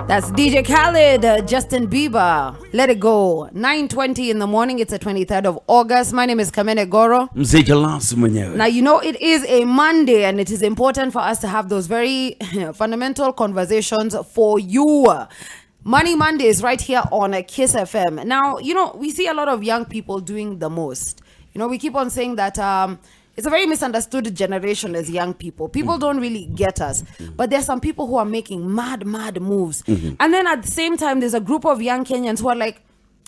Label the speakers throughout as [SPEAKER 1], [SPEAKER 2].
[SPEAKER 1] That's DJ Khaled, Justin Bieber. Let it go. 9:20 in the morning. It's the 23rd of August. My name is Kamene Goro. Now, you know, it is a Monday, and it is important for us to have those very fundamental conversations for you. Money Mondays right here on Kiss FM. Now, you know, we see a lot of young people doing the most. You know, we keep on saying that it's a very misunderstood generation as young people. People don't really get us. But there's some people who are making mad moves. And then at the same time, there's a group of young Kenyans who are like,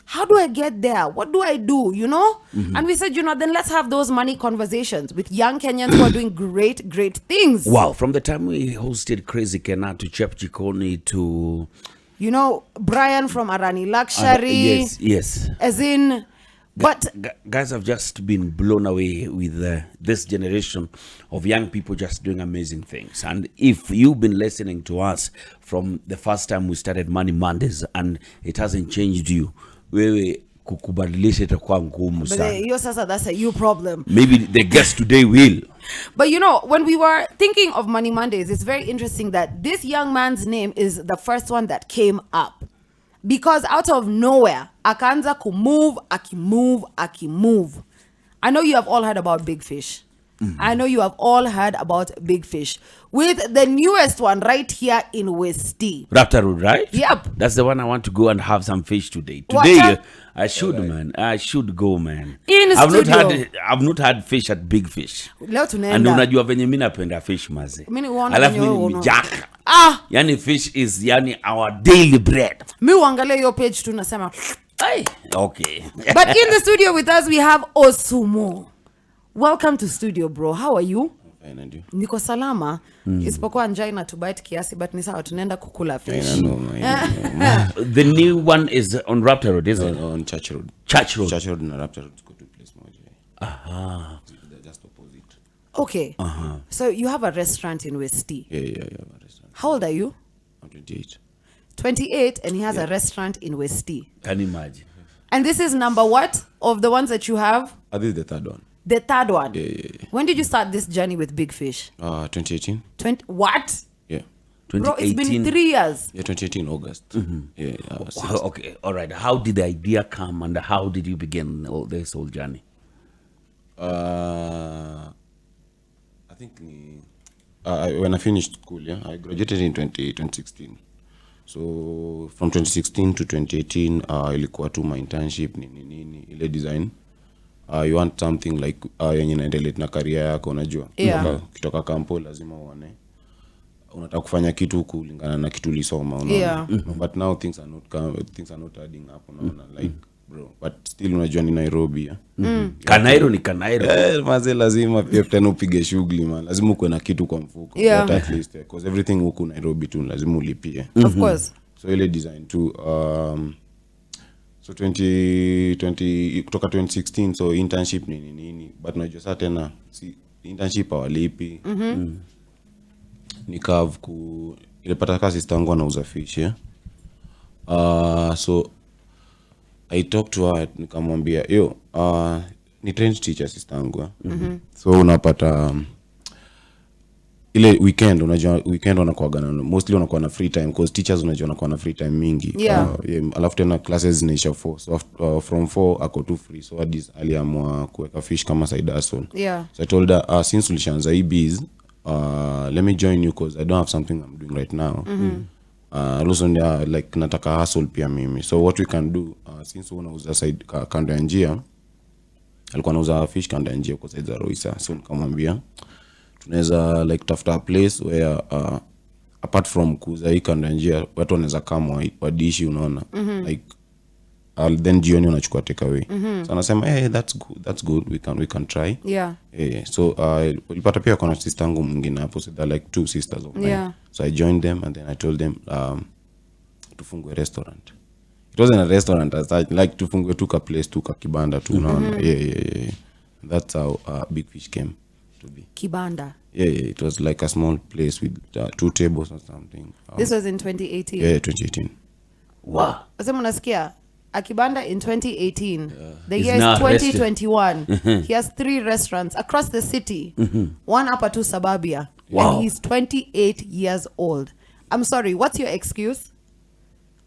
[SPEAKER 1] how do I get there? What do I do? You know? And we said, you know, then let's have those money conversations with young Kenyans who are doing great things.
[SPEAKER 2] Wow. From the time we hosted Crazy Kena to Chep Chikoni to...
[SPEAKER 1] You know, Brian from Arani Luxury.
[SPEAKER 2] Yes.
[SPEAKER 1] As in... But
[SPEAKER 2] guys have just been blown away with this generation of young people just doing amazing things. And if you've been listening to us from the first time we started Money Mondays and it hasn't changed you, kukubadilisha itakuwa ngumu sana.
[SPEAKER 1] That's a you problem.
[SPEAKER 2] Maybe the guest today will.
[SPEAKER 1] But you know, when we were thinking of Money Mondays, it's very interesting that this young man's name is the first one that came up. Because out of nowhere, akaanza kumove, akimove. I know you have all heard about Bigfish. I know you have all heard about Bigfish. With the newest one right here in Westie.
[SPEAKER 2] Raptor Road, right?
[SPEAKER 1] Yep.
[SPEAKER 2] That's the one I want to go and have some fish today. Today, I should, man. I should go, man. I've not had fish at Bigfish.
[SPEAKER 1] Leo tunaenda.
[SPEAKER 2] And unajua venye mimi napenda fish maze.
[SPEAKER 1] Alafu
[SPEAKER 2] mimi mijaka. Yani fish is our daily bread.
[SPEAKER 1] Mi uangalia your page tu nasema.
[SPEAKER 2] Okay.
[SPEAKER 1] But in the studio with us we have Osumo. Welcome to studio, bro. How are you?
[SPEAKER 3] Fine, and you?
[SPEAKER 1] Niko salama. Isipokuwa njaa inatubite kiasi, but ni sawa tunaenda kukula fish.
[SPEAKER 3] I know.
[SPEAKER 2] The new one is on Raptor Road, isn't it?
[SPEAKER 3] On Church Road.
[SPEAKER 2] Church Road
[SPEAKER 3] and Raptor Road go to place moja. They're just opposite.
[SPEAKER 1] Okay. So you have a restaurant in Westie.
[SPEAKER 3] Yeah, I have a restaurant.
[SPEAKER 1] How old are you?
[SPEAKER 3] I'm 28.
[SPEAKER 1] 28, and he has a restaurant in Westie.
[SPEAKER 2] Can you imagine?
[SPEAKER 1] And this is number what of the ones that you have?
[SPEAKER 3] This is the third one.
[SPEAKER 1] The third one?
[SPEAKER 3] Yeah.
[SPEAKER 1] When did you start this journey with Bigfish?
[SPEAKER 3] 2018.
[SPEAKER 1] What?
[SPEAKER 3] Yeah.
[SPEAKER 2] 2018.
[SPEAKER 1] Bro, it's been 3 years.
[SPEAKER 3] Yeah, 2018 August. Yeah.
[SPEAKER 2] Okay, all right. How did the idea come and how did you begin this whole journey?
[SPEAKER 3] I think when I finished school, I graduated in 2016. So from 2016 to 2018, ilikuwa tu my internship nini ile design. You want something like yenye inaendelea na career yako unajua. Kutoka kampo lazima uone. Unataka kufanya kitu kulingana na kitu ulisoma unaona. But now things are not adding up unaona like bro. But still unajua ni Nairobi.
[SPEAKER 2] Kanairo ni Kanairo.
[SPEAKER 3] Maze lazima pia tena upige shughuli man. Lazima uwe na kitu kwa mfuko. At least because everything huko Nairobi tu lazima ulipie.
[SPEAKER 1] Of course.
[SPEAKER 3] So ile design too so 2020 kutoka 2016 so internship nini but unajua sasa tena internship hawalipi. Nikav ilipata kazi sistangu anauza fish so I talked to her nikamwambia ni trained teacher sistangu so unapata ile weekend unajua weekend wanakuwa mostly wanakuwa na free time because teachers unajua wanakuwa na free time mingi. Alafu tena classes zinaisha 4 so from 4 ako too free so Adis aliamua kuweka fish kama side hustle. So I told her since ulishaanza hii biz let me join you because I don't have something I'm doing right now. Also like nataka hustle pia mimi. So what we can do since unauza side kando ya njia alikuwa anauza fish kando ya njia kwa side za Roisa so nikamwambia tunaweza like tafuta a place where apart from kuuza hii kando ya njia watu wanaweza kama wadishi unaona like then jioni unachukua take away. So anasema that's good we can try. So ulipata pia kuna sister yangu mwingine hapo so they're like two sisters of mine. So I joined them and then I told them tufungue restaurant. It wasn't a restaurant as such, like tufungue tu ka place tu ka kibanda tu unaona. That's how Bigfish came to be.
[SPEAKER 1] Kibanda.
[SPEAKER 3] It was like a small place with 2 tables or something.
[SPEAKER 1] This was in 2018.
[SPEAKER 3] 2018.
[SPEAKER 2] Wow.
[SPEAKER 1] Sasa mnasikia Akibanda in 2018. The year is 2021. He has 3 restaurants across the city. One up to Sababia.
[SPEAKER 2] Wow.
[SPEAKER 1] And he's 28 years old. I'm sorry, what's your excuse?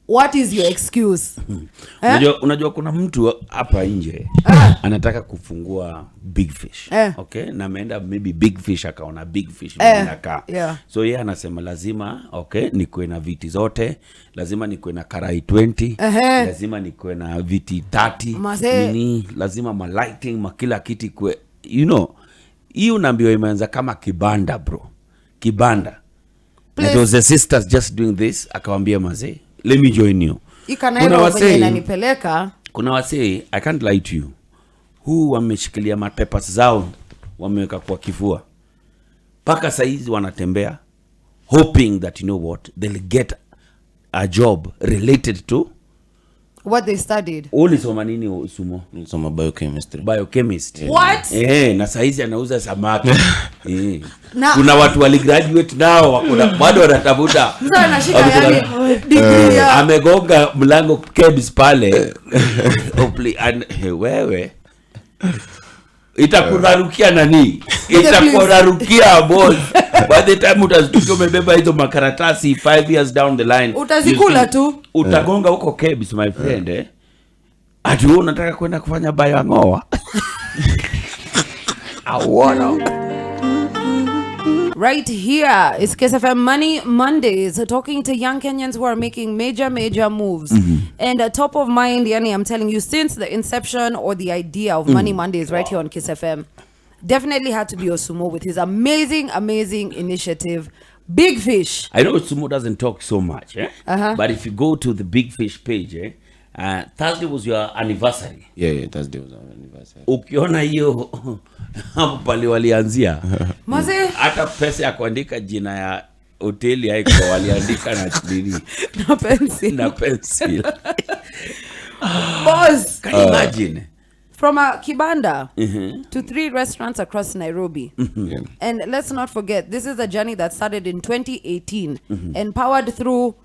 [SPEAKER 1] what is your excuse?
[SPEAKER 2] Unajua kuna mtu hapa nje anataka kufungua Bigfish. Okay? Na ameenda maybe Bigfish akaona Bigfish inakaa. So yeye anasema lazima nikuwe na viti zote, lazima nikuwe na karai 20, lazima nikuwe na viti 30, nini, lazima ma lighting, kila kitu kwe, hii unaambiwa imeanza kama kibanda bro. Kibanda. It was the sisters just doing this, akawambia mazee, let me join you. Kuna wasee, I can't lie to you, who wameshikilia mapapers zao wameweka kwa kifua paka saizi wanatembea hoping that they'll get a job related to
[SPEAKER 1] what they studied.
[SPEAKER 2] Ulisoma nini Osumo?
[SPEAKER 3] Nilisoma biochemistry.
[SPEAKER 2] Biochemistry.
[SPEAKER 1] What?
[SPEAKER 2] Na saizi anauza samaki. Kuna watu wali graduate nao bado wanatafuta.
[SPEAKER 1] Sasa anashika degree.
[SPEAKER 2] Amegonga mlango kebs pale. Wewe itakurarukia nani? Itakurarukia boss. By the time utazitukia umebeba hizo makaratasi 5 years down the line,
[SPEAKER 1] utazikula tu.
[SPEAKER 2] Utagonga huko kebs my friend. Ati wewe unataka kwenda kufanya bayo ngoa?
[SPEAKER 1] Right here is Kiss FM Money Mondays, talking to young Kenyans who are making major moves. And top of mind, Yani, I'm telling you, since the inception or the idea of Money Mondays right here on Kiss FM, definitely had to be Osumo with his amazing initiative, Bigfish.
[SPEAKER 2] I know Osumo doesn't talk so much, but if you go to the Bigfish page, Thursday was your anniversary.
[SPEAKER 3] Yeah, Thursday was our anniversary.
[SPEAKER 2] Ukiona hiyo hapo pale walianzia.
[SPEAKER 1] Maze
[SPEAKER 2] hata pesa ya kuandika jina ya hoteli haiko, waliandika na nini? Na pencil.
[SPEAKER 1] Boss,
[SPEAKER 2] can you imagine?
[SPEAKER 1] From a kibanda to 3 restaurants across Nairobi. And let's not forget, this is a journey that started in 2018 and powered through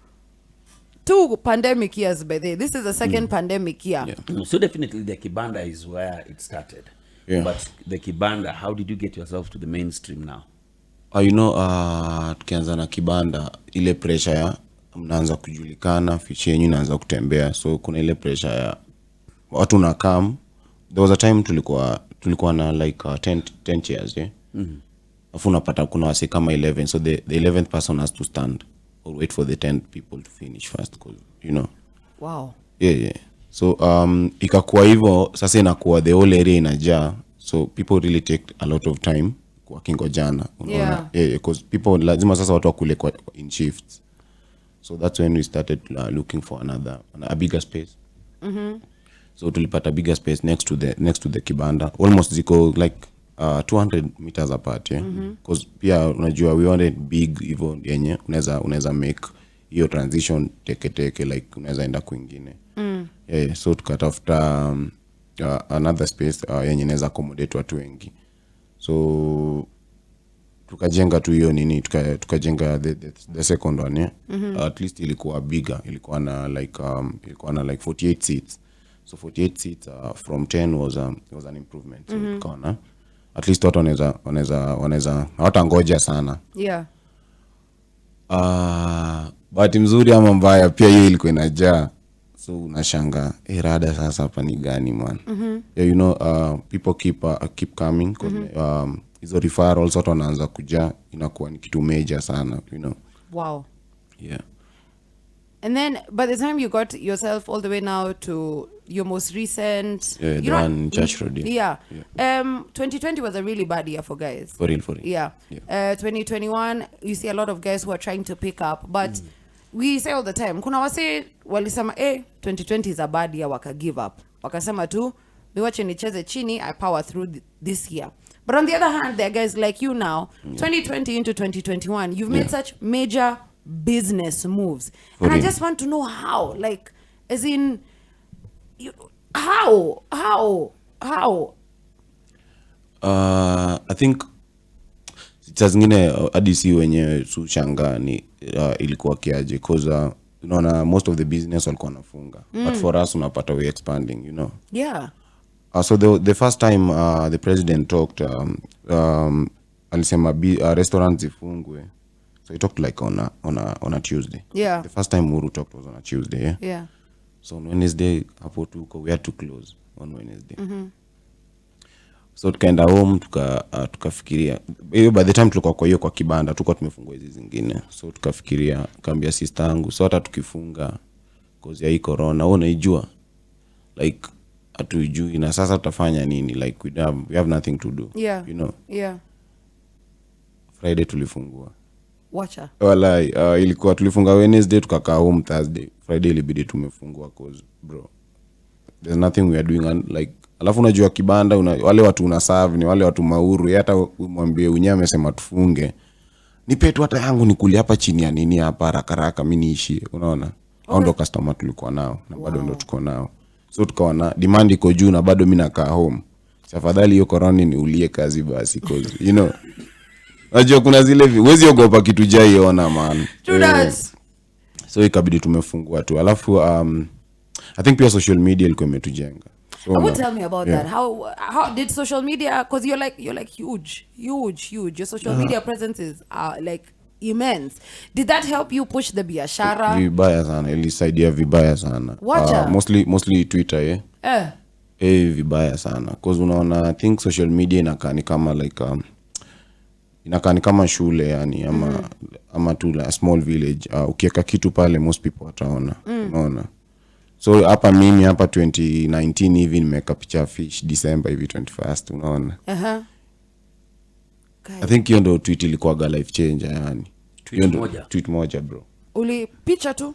[SPEAKER 1] 2 pandemic years by the. This is the second pandemic year.
[SPEAKER 2] So definitely the kibanda is where it started. But the kibanda, how did you get yourself to the mainstream now?
[SPEAKER 3] Tukianza na kibanda, ile pressure ya mnaanza kujulikana, fiche yenu inaanza kutembea. So kuna ile pressure ya watu na come. There was a time tulikuwa na like 10 chairs, afu unapata kuna wase kama 11, so the 11th person has to stand or wait for the 10 people to finish first, because
[SPEAKER 1] Wow.
[SPEAKER 3] Yeah. So ikakuwa hivyo, sasa inakuwa the whole area inajaa, so people really take a lot of time kwa kingojana, unaona. Because people lazima sasa watu wakule kwa in shifts. So that's when we started looking for a bigger space. So tulipata bigger space next to the kibanda, almost ziko like 200 meters apart, because pia unajua we wanted big hivyo yenye unaweza make hiyo transition teke like unaweza enda kwingine. So tukatafuta another space yenye inaweza accommodate watu wengi, so tukajenga tu hiyo nini, tukajenga the second one, at least ilikuwa bigger, ilikuwa na like 48 seats. So 48 seats from 10 was an improvement. So tukaona at least watu wanaweza hawatangoja sana. Bahati mzuri ama mbaya pia hiyo ilikuwa inajaa, so unashanga rada sasa hapa ni gani man. People keep coming, because hizo referrals watu wanaanza kuja, inakuwa ni kitu major sana,
[SPEAKER 1] Wow.
[SPEAKER 2] Yeah.
[SPEAKER 1] And then by the time you got yourself all the way now to your most recent,
[SPEAKER 3] the one Church Road.
[SPEAKER 1] 2020 was a really bad year for guys.
[SPEAKER 3] For real.
[SPEAKER 1] 2021, you see a lot of guys who are trying to pick up, but we say all the time, kuna wase walisema 2020 is a bad year, waka give up, wakasema tu niwache nicheze chini, I power through this year. But on the other hand, there are guys like you now, 2020 into 2021, you've made such major business moves. And I just want to know how, like, as in, how?
[SPEAKER 3] I think saa zingine hadi si wenyewe sushanga ni ilikuwa kiaje, because unaona most of the business walikuwa nafunga, but for us unapata we expanding, so the first time the president talked, alisema restaurants zifungwe, So we talked like on a Tuesday.
[SPEAKER 1] Yeah.
[SPEAKER 3] The first time Uru talked was on a Tuesday, yeah?
[SPEAKER 1] Yeah.
[SPEAKER 3] So on Wednesday, we had to close on Wednesday. So tukaenda home, tukafikiria. By the time tulikuwa kwa hiyo kwa kibanda, tulikuwa tumefungua hizi zingine. So tukafikiria, kaambia sister yangu, so hata tukifunga cause ya hii corona, unaijua. Like hatujui na sasa tutafanya nini? Like we have nothing to do.
[SPEAKER 1] Yeah.
[SPEAKER 3] You know.
[SPEAKER 1] Yeah.
[SPEAKER 3] Friday tulifungua.
[SPEAKER 1] Wacha.
[SPEAKER 3] Walai, ilikuwa tulifunga Wednesday tukakaa home Thursday. Friday ilibidi tumefungua cause bro. There's nothing we are doing like alafu unajua kibanda wale watu unaserve ni wale watu mauru hata umwambie unyame amesema tufunge. Nipe tu hata yangu nikuli hapa chini ya nini hapa haraka mimi niishi unaona. Hao ndo customer tulikuwa nao na bado ndo tuko nao. So tukaona demand iko juu na bado mimi nakaa home. Tafadhali hiyo corona ni ulie kazi basi cause you know. Unajua kuna zile huwezi ogopa kitu jaiona man. So ikabidi tumefungua tu. Alafu I think pia social media ilikuwa imetujenga.
[SPEAKER 1] So tell me about that. How did social media, because you're like huge. Your social media presence is like immense. Did that help you push the biashara?
[SPEAKER 3] Vibaya sana, ilisaidia vibaya sana. Mostly Twitter, vibaya sana. Because unaona, I think social media inakaa ni kama like inakaa ni kama shule yani ama tu a small village. Ukiweka kitu pale most people wataona. Unaona. So hapa mimi hapa 2019 hivi nimeweka picha fish December hivi 21st unaona. I think hiyo ndo tweet ilikuwa life changer yani. Tweet moja bro.
[SPEAKER 1] Uli picha tu?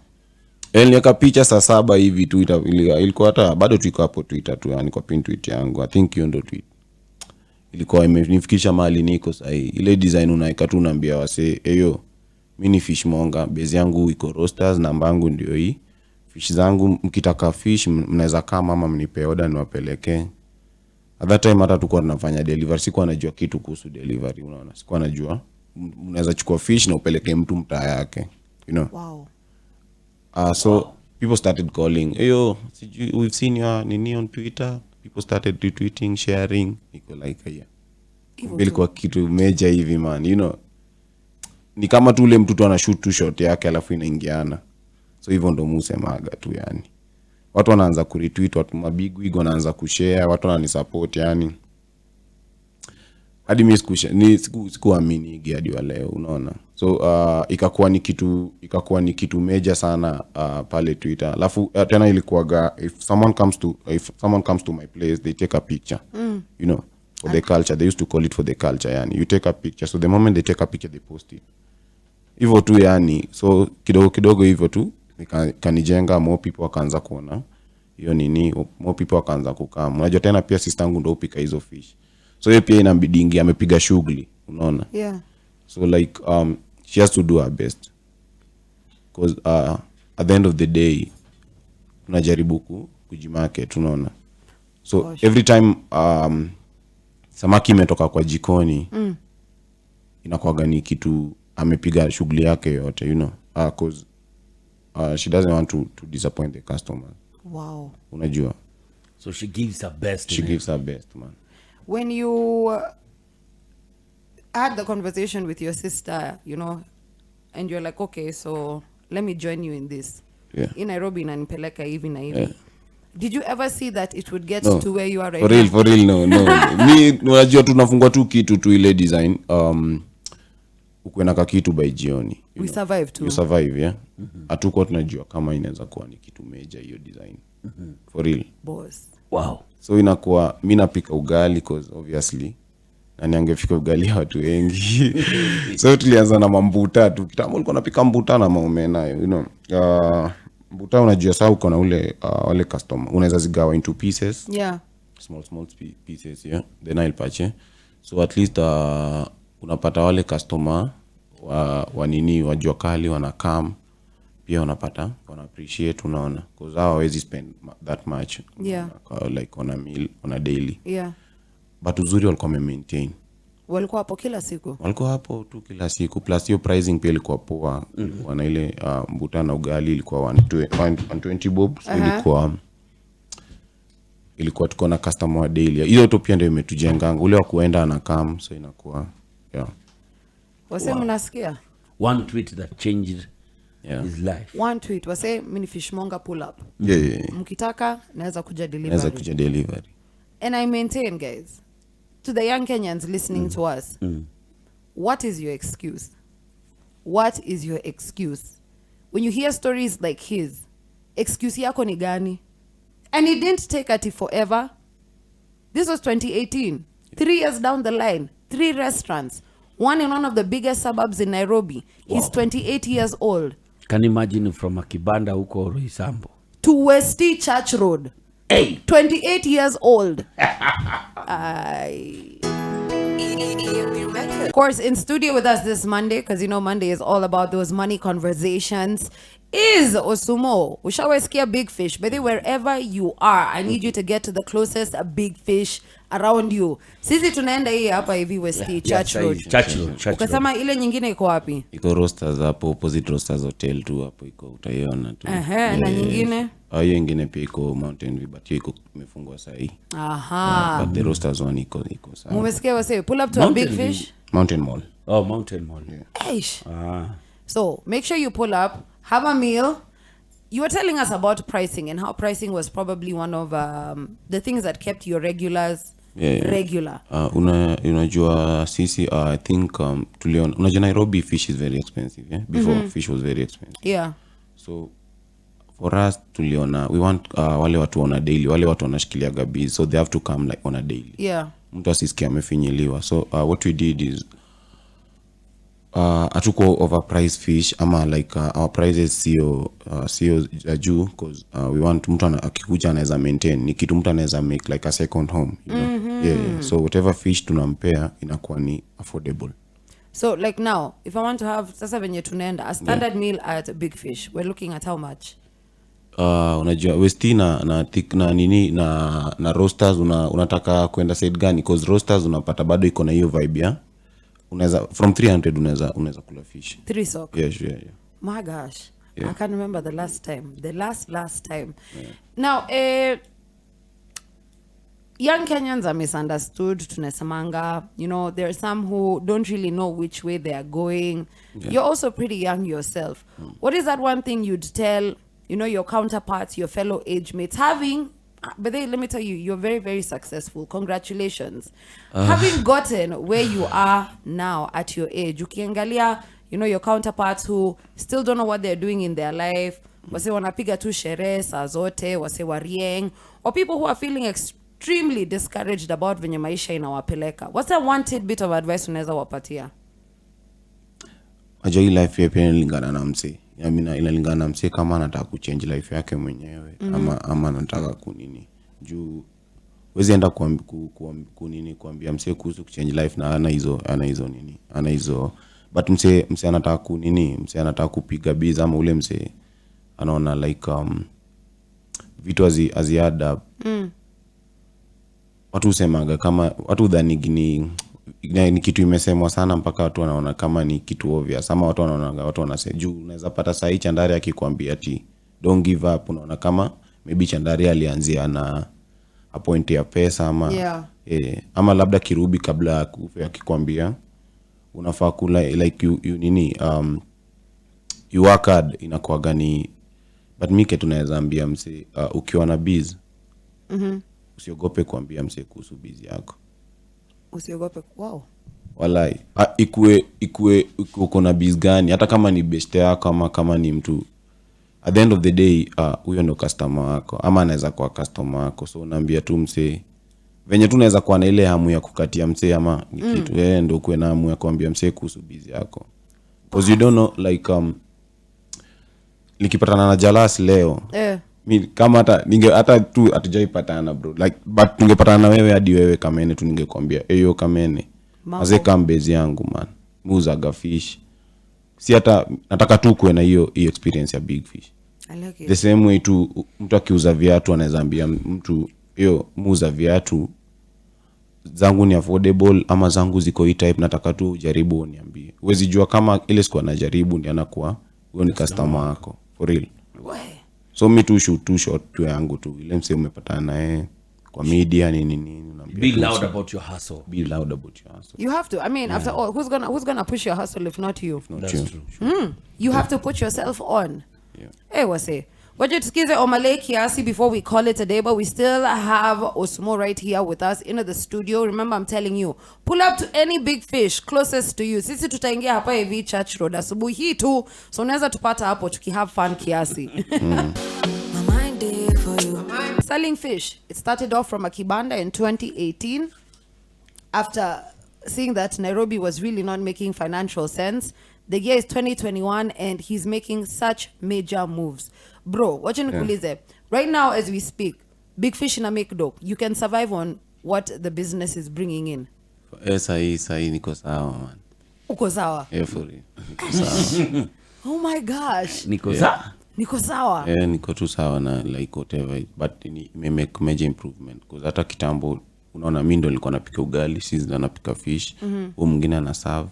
[SPEAKER 3] Niweka picha saa 7 hivi Twitter ilikuwa hata bado tuko hapo Twitter tu yani kwa pin tweet yangu. I think hiyo ndo tweet ilikuwa imenifikisha mahali niko sasa. Ile design unaika tu unaambia wase eyo mimi ni fishmonger, base yangu iko Roasters, namba yangu ndio hii. Fish zangu mkitaka fish mnaweza kama ama mnipe order niwapeleke. At that time hata tulikuwa tunafanya delivery, sikuwa najua kitu kuhusu delivery unaona. Sikuwa najua mnaweza chukua fish na upeleke mtu mtaa yake, you know.
[SPEAKER 1] Wow.
[SPEAKER 3] So people started calling, "Eyo, we've seen your nini on Twitter." People started retweeting, sharing. Iko like yeah. Ilikuwa kitu major hivi man, you know. Ni kama tu ule mtu anashoot tu shot yake alafu inaingiana. So hivyo ndo musemaga tu yani. Watu wanaanza kuretweet, watu mabig wig wanaanza kushare, watu wananisupport yani. Hadi mimi sikuamini hadi wa leo unaona. So ikakuwa ni kitu major sana pale Twitter. Alafu tena ilikuwaga if someone comes to my place they take a picture. You know, for the culture. They used to call it for the culture yani. You take a picture. So the moment they take a picture they post it. Hivyo tu yani. So kidogo hivyo tu kanijenga, more people wakaanza kuona hiyo nini, more people wakaanza kukaa. Unajua tena pia sister yangu ndo upika hizo fish. So yeye pia inambidingi amepiga shughuli unaona.
[SPEAKER 1] Yeah.
[SPEAKER 3] So like she has to do her best because at the end of the day tunajaribu kujimarket unaona. So every time samaki imetoka kwa jikoni inakuwa gani kitu amepiga shughuli yake yote you know, cause she doesn't want to disappoint the customer.
[SPEAKER 1] Wow.
[SPEAKER 3] Unajua.
[SPEAKER 2] So she gives her best.
[SPEAKER 3] She gives her best, man.
[SPEAKER 1] When you had the conversation with your sister, you know, and you're like, okay, so let me join you in this.
[SPEAKER 3] Yeah.
[SPEAKER 1] In Nairobi nanipeleka hivi na hivi.
[SPEAKER 3] Yeah.
[SPEAKER 1] Did you ever see that it would get to where you are right
[SPEAKER 3] now? For real, no. Mi unajua tunafungua tu kitu tu ile design. Ukwena ka kitu by jioni.
[SPEAKER 1] We survive too.
[SPEAKER 3] You survive, yeah. Hatukuwa tunajua kama inaweza kuwa ni kitu major hiyo design. For real.
[SPEAKER 1] Boss.
[SPEAKER 2] Wow.
[SPEAKER 3] So inakuwa mimi napika ugali because obviously na niangefika ugali ya watu wengi. So tulianza na mambuta tu. Kitambo ulikuwa unapika mbuta na maomena, you know. Mbuta unajua sasa uko na wale customer. Unaweza zigawa into pieces.
[SPEAKER 1] Yeah.
[SPEAKER 3] Small pieces, yeah. Then I'll patch. So at least unapata wale customer wa nini wajua kali wanakam pia unapata wana appreciate unaona because hawezi spend that much like on a meal on a daily.
[SPEAKER 1] Yeah.
[SPEAKER 3] But uzuri walikuwa maintain.
[SPEAKER 1] Walikuwa hapo kila siku.
[SPEAKER 3] Walikuwa hapo tu kila siku plus hiyo pricing pia ilikuwa poa. Wana ile mbuta na ugali ilikuwa 120 bob. So ilikuwa tuko na customer wa daily. Hiyo tu pia ndio imetujenganga ule wa kuenda na kam so inakuwa yeah.
[SPEAKER 1] Wase mnasikia?
[SPEAKER 2] one tweet that changed his life.
[SPEAKER 1] One tweet wase mini fishmonger pull up. Mkitaka naweza kuja delivery. And I maintain, guys, to the young Kenyans listening to us, what is your excuse? What is your excuse? When you hear stories like his, excuse yako ni gani? And it didn't take at forever. This was 2018. 3 years down the line, 3 restaurants, one in one of the biggest suburbs in Nairobi. He's 28 years old.
[SPEAKER 2] Can you imagine from a kibanda huko Roysambu
[SPEAKER 1] to Westie Church Road? 28 years old. Of course, in studio with us this Monday, because you know Monday is all about those money conversations, is Osumo. Ushawesikia Bigfish. But wherever you are, I need you to get to the closest Bigfish around you. Sisi tunaenda hii hapa hivi Westie Church Road. Ukasema ile nyingine iko wapi?
[SPEAKER 3] Iko Roasters hapo, opposite Roasters Hotel tu hapo iko, utaiona tu.
[SPEAKER 1] Na nyingine?
[SPEAKER 3] Hiyo nyingine pia iko Mountain View, but iko imefungwa sasa hii. But the Roasters one iko sawa.
[SPEAKER 1] Mumesikia wase pull up to a Bigfish?
[SPEAKER 3] Mountain Mall.
[SPEAKER 2] Oh, Mountain Mall.
[SPEAKER 1] Eish. So, make sure you pull up, have a meal. You were telling us about pricing and how pricing was probably one of the things that kept your regulars regular.
[SPEAKER 3] Unajua sisi I think tuliona, unajua Nairobi fish is very expensive, before fish was very expensive. So for us tuliona we want wale watu on a daily, wale watu wanashikilia gabi, so they have to come like on a daily. Mtu asisikie amefinyiliwa. So what we did is atuko overpriced fish ama like our prices sio juu, because we want mtu akikuja anaweza maintain, ni kitu mtu anaweza make like a second home, you know? So whatever fish tunampea inakuwa ni affordable.
[SPEAKER 1] So like now if I want to have sasa venye tunaenda a standard meal at Bigfish, we're looking at how much?
[SPEAKER 3] Unajua Westie na nini na Roasters unataka kwenda side gani? Because Roasters unapata bado iko na hiyo vibe unaweza from 300 unaweza kula fish
[SPEAKER 1] 3 sock.
[SPEAKER 3] Yeah.
[SPEAKER 1] My gosh, I can't remember the last time, last time. Now young Kenyans are misunderstood. Tunasemanga, you know, there are some who don't really know which way they are going. You're also pretty young yourself. What is that one thing you'd tell, you know, your counterparts, your fellow age mates, having but let me tell you, you're very, very successful. Congratulations. Having gotten where you are now at your age, ukiangalia, you know, your counterparts who still don't know what they're doing in their life, wase wanapiga tu sherehe saa zote, wase warieng, or people who are feeling extremely discouraged about venye maisha inawapeleka. What's that one tidbit of advice unaweza wapatia?
[SPEAKER 3] Ajoi life ya pia inalingana na mse. Inalingana na mse kama anataka kuchange life yake mwenyewe ama anataka kunini. Juu wezi enda kuambia mse kuhusu kuchange life na ana hizo but mse anataka kunini, mse anataka kupiga biz ama ule mse anaona like vitu aziada watu usemaga kama watu udhani ni kitu imesemwa sana mpaka watu wanaona kama ni kitu obvious, ama watu wanaona, watu wanasema juu unaweza pata sahi Chandari akikwambia ati don't give up, unaona kama maybe Chandari alianzia na a point ya pesa ama ama labda Kirubi kabla kufa akikwambia unafaa kula like you nini you work hard, inakuwa gani. But mimi tunaweza ambia mse ukiwa na biz usiogope kuambia mse kuhusu biz yako.
[SPEAKER 1] Usiogope. Wow.
[SPEAKER 3] Walai. Ikue uko na biz gani, hata kama ni best yako ama kama ni mtu, at the end of the day huyo ndo customer wako ama anaweza kuwa customer wako. So unaambia tu mse venye tu unaweza kuwa na ile hamu ya kukatia mse ama kitu, ndo uko na hamu ya kuambia mse kuhusu biz yako. Because you don't know like nikipatana na Jalas leo mimi kama hata tu hatujaipatana bro, like but tungepatana na wewe hadi wewe Kamene tu ningekwambia eyo Kamene maze kambezi yangu man muuzaga fish, si hata nataka tu kuwe na hiyo experience ya Bigfish.
[SPEAKER 1] I like it.
[SPEAKER 3] The same way tu mtu akiuza viatu anaweza ambia mtu hiyo muuza viatu zangu ni affordable ama zangu ziko hii type, nataka tu jaribu uniambie. Uwezi jua kama ile siku anajaribu ndiye anakuwa huyo ni customer wako for real. So me tu shoot tu yangu tu ile mse umepatana naye kwa media nini
[SPEAKER 2] be loud about your hustle.
[SPEAKER 3] Be loud about your hustle.
[SPEAKER 1] You have to. I mean, after all, who's gonna push your hustle if not you?
[SPEAKER 2] That's true.
[SPEAKER 1] You have to put yourself on.
[SPEAKER 3] Yeah.
[SPEAKER 1] Hey, wase. Waje tusikize Omale kiasi before we call it a day, but we still have Osumo right here with us in the studio. Remember, I'm telling you, pull up to any big fish closest to you. Sisi tutaingia hapa hivi Church Road asubuhi hii tu, so unaweza tupata hapo tukihave fun kiasi. Selling fish. It started off from a kibanda in 2018 after seeing that Nairobi was really not making financial sense. The year is 2021 and he's making such major moves. Bro, watch nikuulize. Right now as we speak, Bigfish ina make dope. You can survive on what the business is bringing in.
[SPEAKER 3] Sahi niko sawa man.
[SPEAKER 1] Uko sawa?
[SPEAKER 3] Yeah, for real. Niko sawa.
[SPEAKER 1] Oh my gosh.
[SPEAKER 2] Niko sawa?
[SPEAKER 1] Niko sawa?
[SPEAKER 3] Yeah, niko tu sawa na like whatever. But me make major improvement. Because hata kitambo, unaona mimi ndo nilikuwa napika ugali, sisi ndo napika fish. Mwingine ana serve.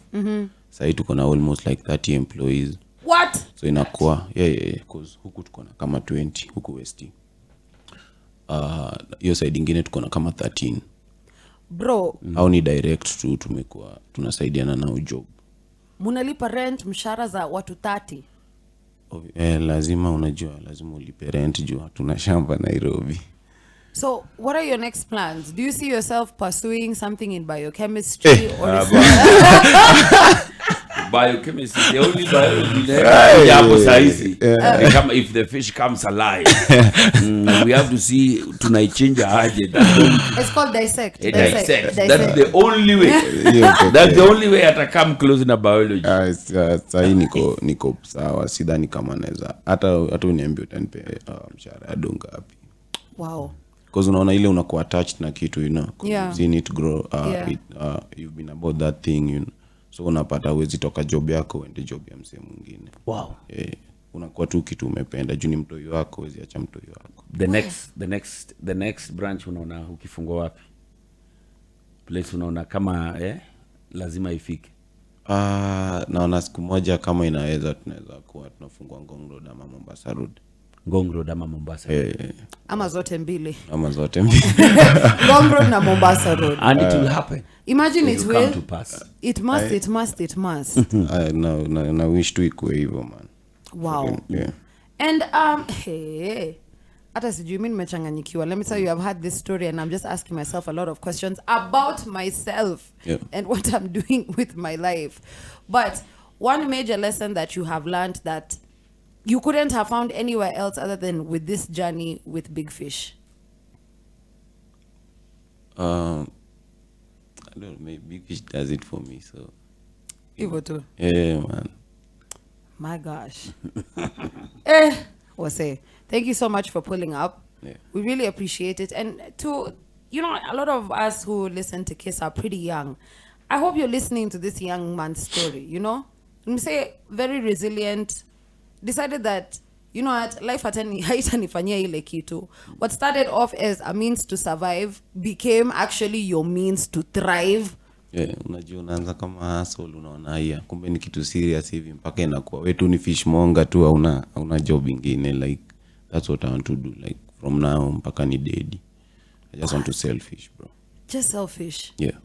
[SPEAKER 3] Sahi tuko na almost like 30 employees.
[SPEAKER 1] What?
[SPEAKER 3] So inakuwa because huku tuko na kama 20 huku West. Hiyo side nyingine tuko na kama 13.
[SPEAKER 1] Bro,
[SPEAKER 3] au ni direct tu tumekuwa tunasaidiana na job.
[SPEAKER 1] Munalipa rent mshahara za watu 30.
[SPEAKER 3] Lazima unajua, lazima ulipe rent juu tuna shamba Nairobi.
[SPEAKER 1] So, what are your next plans? Do you see yourself pursuing something in biochemistry or
[SPEAKER 2] biochemistry? The only biology if the fish comes alive, we have to see tunai-change aje.
[SPEAKER 1] It's called dissect.
[SPEAKER 2] Dissect. That's the only way. That's the only way ata come close na biology.
[SPEAKER 3] Sahi niko sawa, sidhani kama naweza hata uniambie utanipe mshahara donga hapi.
[SPEAKER 1] Wow.
[SPEAKER 3] Because unaona ile unakuwa attached na kitu, you know.
[SPEAKER 1] Yeah.
[SPEAKER 3] You need to grow you've been about that thing, you know. So unapata uwezi toka job yako uende job ya msee mwingine.
[SPEAKER 2] Wow.
[SPEAKER 3] Unakuwa tu kitu umependa juu ni mtoi wako, uwezi acha mtoi wako.
[SPEAKER 2] The next branch unaona ukifungua wapi? Place unaona kama lazima ifike.
[SPEAKER 3] Naona siku moja kama tunaweza kuwa tunafungua Ngong Road ama Mombasa Road.
[SPEAKER 2] Ngong Road ama Mombasa.
[SPEAKER 1] Ama zote mbili.
[SPEAKER 3] Ngong
[SPEAKER 1] Road na Mombasa Road.
[SPEAKER 2] And it will happen.
[SPEAKER 1] Imagine it will.
[SPEAKER 2] Come to pass.
[SPEAKER 1] It must.
[SPEAKER 3] I wish to ikuwe hivyo man.
[SPEAKER 1] Wow.
[SPEAKER 3] Yeah.
[SPEAKER 1] And hata sijui mimi nimechanganyikiwa. Let me tell you, I've had this story and I'm just asking myself a lot of questions about myself and what I'm doing with my life. But one major lesson that you have learned that you couldn't have found anywhere else other than with this journey with Bigfish.
[SPEAKER 3] I don't know, maybe Bigfish does it for me, so.
[SPEAKER 1] Evo too.
[SPEAKER 3] Yeah, man.
[SPEAKER 1] My gosh. Wase, thank you so much for pulling up.
[SPEAKER 3] Yeah.
[SPEAKER 1] We really appreciate it. And a lot of us who listen to Kiss are pretty young. I hope you're listening to this young man's story, you know? I'm say very resilient, decided that, you know what, life haitanifanyia ile kitu. What started off as a means to survive became actually your means to thrive.
[SPEAKER 3] Unajua unaanza kama hustle, unaona haya kumbe ni kitu serious hivi mpaka inakuwa wewe tu ni fishmonger tu, hauna job ingine. Like that's what I want to do, like from now mpaka ni dead. I just want to sell fish, bro.
[SPEAKER 1] Just sell fish.
[SPEAKER 3] Yeah.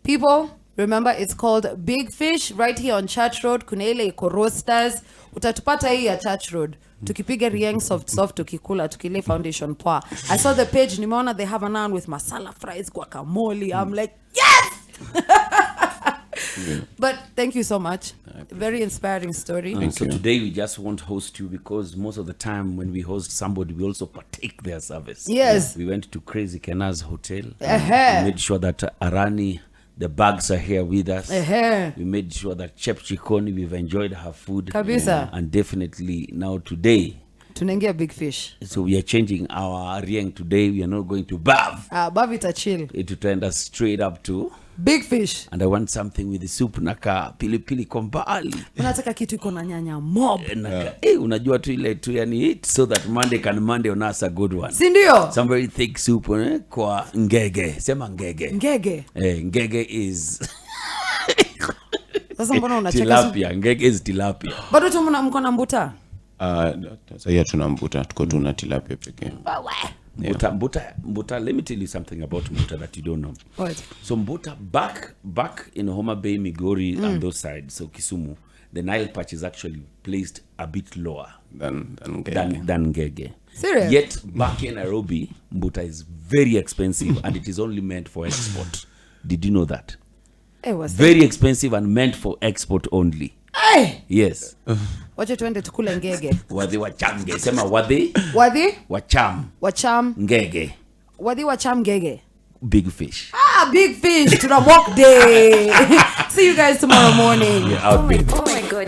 [SPEAKER 1] People, remember it's called Bigfish right here on Church Road. Kuna ile iko roasters. Utatupata hii ya Church Road. Tukipiga rieng soft tukikula tukile foundation poa. I saw the page, nimeona they have a naan with masala fries, guacamole. I'm like, yes! But thank you so much. Very inspiring story.
[SPEAKER 2] So today we just won't host you because most of the time when we host somebody, we also partake their service.
[SPEAKER 1] Yes.
[SPEAKER 2] We went to Crazy Kena's hotel. We made sure that Arani, the bags are here with us. We made sure that Chep Chikoni, we've enjoyed her food.
[SPEAKER 1] Kabisa.
[SPEAKER 2] And definitely now today,
[SPEAKER 1] tunaingia Bigfish.
[SPEAKER 2] So we are changing our rieng today. We are not going to Bav.
[SPEAKER 1] Bav ita chill.
[SPEAKER 2] It will turn us straight up to
[SPEAKER 1] Bigfish.
[SPEAKER 2] And I want something with the soup naka pilipili kwa mbali.
[SPEAKER 1] Unataka kitu iko na nyanya mob.
[SPEAKER 2] Unajua tu ile tu yani eat so that Monday on us a good one.
[SPEAKER 1] Si ndio?
[SPEAKER 2] Some very thick soup kwa ngege. Sema ngege.
[SPEAKER 1] Ngege.
[SPEAKER 2] Ngege is
[SPEAKER 1] sasa mbona unacheka?
[SPEAKER 2] Tilapia. Ngege is tilapia.
[SPEAKER 1] Bado tu mko na mbuta?
[SPEAKER 3] Sasa ya tunambuta tuko tuna tilapia pekee.
[SPEAKER 2] Mbuta, let me tell you something about Mbuta that you don't know.
[SPEAKER 1] What?
[SPEAKER 2] So Mbuta, back in Homa Bay, Migori, and those sides, so Kisumu, the Nile patch is actually placed a bit lower
[SPEAKER 3] than
[SPEAKER 2] Ngege.
[SPEAKER 1] Serious?
[SPEAKER 2] Yet back in Nairobi, Mbuta is very expensive and it is only meant for export. Did you know that?
[SPEAKER 1] It was
[SPEAKER 2] very expensive and meant for export only.
[SPEAKER 1] Hey!
[SPEAKER 2] Yes.
[SPEAKER 1] Wacha tuende tukule ngege.
[SPEAKER 2] Wadhi wacham ngege. Sema wadhi
[SPEAKER 1] wacham
[SPEAKER 2] ngege.
[SPEAKER 1] Wadhi wacham ngege.
[SPEAKER 2] Bigfish.
[SPEAKER 1] Bigfish. Tuna walk day. See you guys tomorrow morning.
[SPEAKER 2] Yeah, out, baby.
[SPEAKER 4] Oh my God.